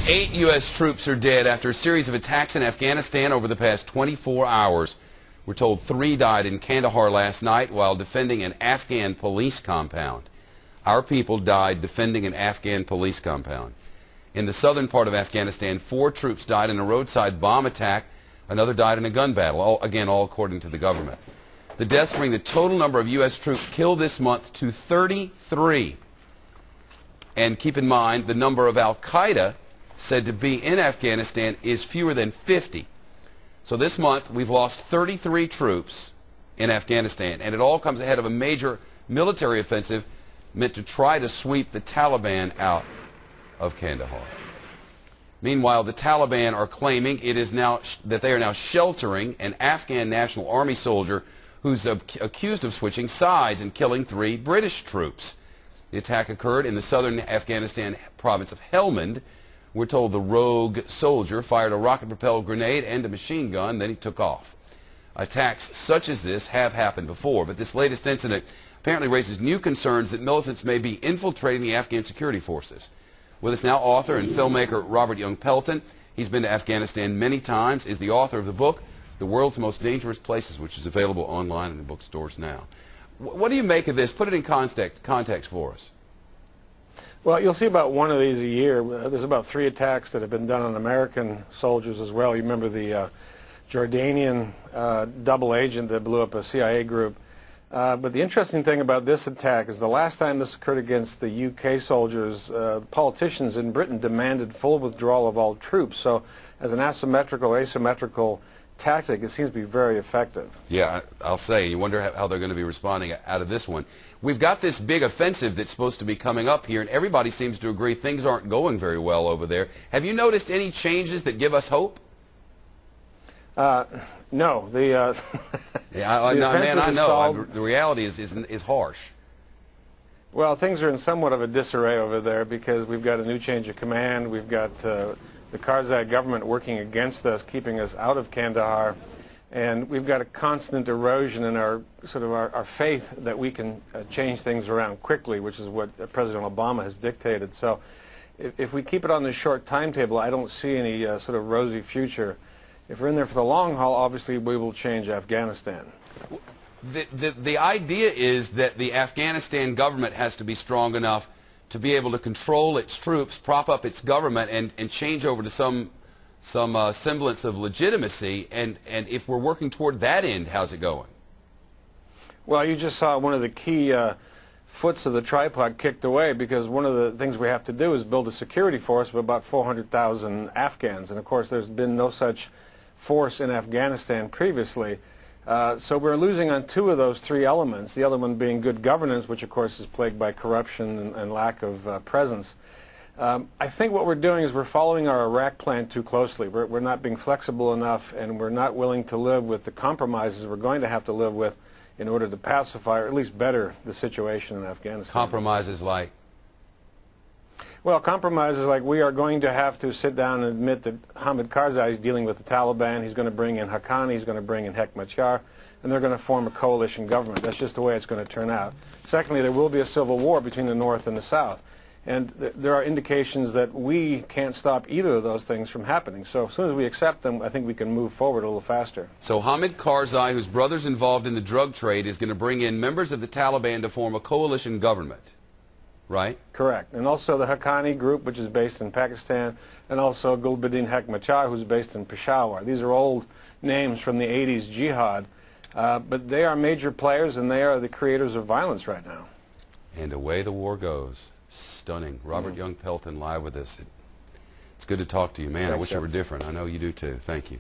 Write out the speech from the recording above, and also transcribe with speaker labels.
Speaker 1: 8 U.S. troops are dead after a series of attacks in Afghanistan over the past 24 hours. We're told 3 died in Kandahar last night while defending an Afghan police compound. Our people died defending an Afghan police compound. In the southern part of Afghanistan, 4 troops died in a roadside bomb attack. Another died in a gun battle, all according to the government. The deaths bring the total number of U.S. troops killed this month to 33. And keep in mind, the number of al-Qaeda said to be in Afghanistan is fewer than 50. So this month, we've lost 33 troops in Afghanistan, and it all comes ahead of a major military offensive meant to try to sweep the Taliban out of Kandahar. Meanwhile, the Taliban are claiming that they are now sheltering an Afghan National Army soldier who's accused of switching sides and killing 3 British troops. The attack occurred in the southern Afghanistan province of Helmand. We're told the rogue soldier fired a rocket-propelled grenade and a machine gun, then he took off. Attacks such as this have happened before, but this latest incident apparently raises new concerns that militants may be infiltrating the Afghan security forces. With us now, author and filmmaker Robert Young Pelton. He's been to Afghanistan many times, is the author of the book, The World's Most Dangerous Places, which is available online and in bookstores now. What do you make of this? Put it in context for us.
Speaker 2: Well, you'll see about 1 of these a year. There's about 3 attacks that have been done on American soldiers as well. You remember the Jordanian double agent that blew up a CIA group. But the interesting thing about this attack is the last time this occurred against the UK soldiers, politicians in Britain demanded full withdrawal of all troops. So as an asymmetrical tactic, it seems to be very effective.
Speaker 1: Yeah, I'll say. You wonder how they're going to be responding out of this one. We've got this big offensive that's supposed to be coming up here, and everybody seems to agree things aren't going very well over there. Have you noticed any changes that give us hope?
Speaker 2: No.
Speaker 1: Yeah, man, I know. The reality is harsh.
Speaker 2: Well, things are in somewhat of a disarray over there because we've got a new change of command. We've got the Karzai government working against us, keeping us out of Kandahar, and we've got a constant erosion in our faith that we can change things around quickly, which is what President Obama has dictated. So, if we keep it on this short timetable, I don't see any sort of rosy future. If we're in there for the long haul, obviously we will change Afghanistan.
Speaker 1: The idea is that the Afghanistan government has to be strong enough to be able to control its troops, prop up its government, and change over to some semblance of legitimacy. And if we're working toward that end, how's it going?
Speaker 2: Well, you just saw one of the key foots of the tripod kicked away, because one of the things we have to do is build a security force of about 400,000 Afghans. And of course, there's been no such force in Afghanistan previously. So we're losing on 2 of those 3 elements, the other one being good governance, which of course is plagued by corruption and lack of presence. I think what we're doing is we're following our Iraq plan too closely. We're not being flexible enough, and we're not willing to live with the compromises we're going to have to live with in order to pacify or at least better the situation in Afghanistan.
Speaker 1: Compromises like?
Speaker 2: Well, compromises like we are going to have to sit down and admit that Hamid Karzai is dealing with the Taliban. He's going to bring in Haqqani, he's going to bring in Hekmatyar, and they're going to form a coalition government. That's just the way it's going to turn out. Secondly, there will be a civil war between the North and the South. And there are indications that we can't stop either of those things from happening. So as soon as we accept them, I think we can move forward a little faster.
Speaker 1: So Hamid Karzai, whose brother's involved in the drug trade, is going to bring in members of the Taliban to form a coalition government, right?
Speaker 2: Correct. And also the Haqqani group, which is based in Pakistan, and also Gulbuddin Hekmatyar, who's based in Peshawar. These are old names from the 80s jihad, but they are major players, and they are the creators of violence right now.
Speaker 1: And away the war goes. Stunning. Robert Young Pelton live with us. It's good to talk to you, man. I wish it were different. I know you do too. Thank you.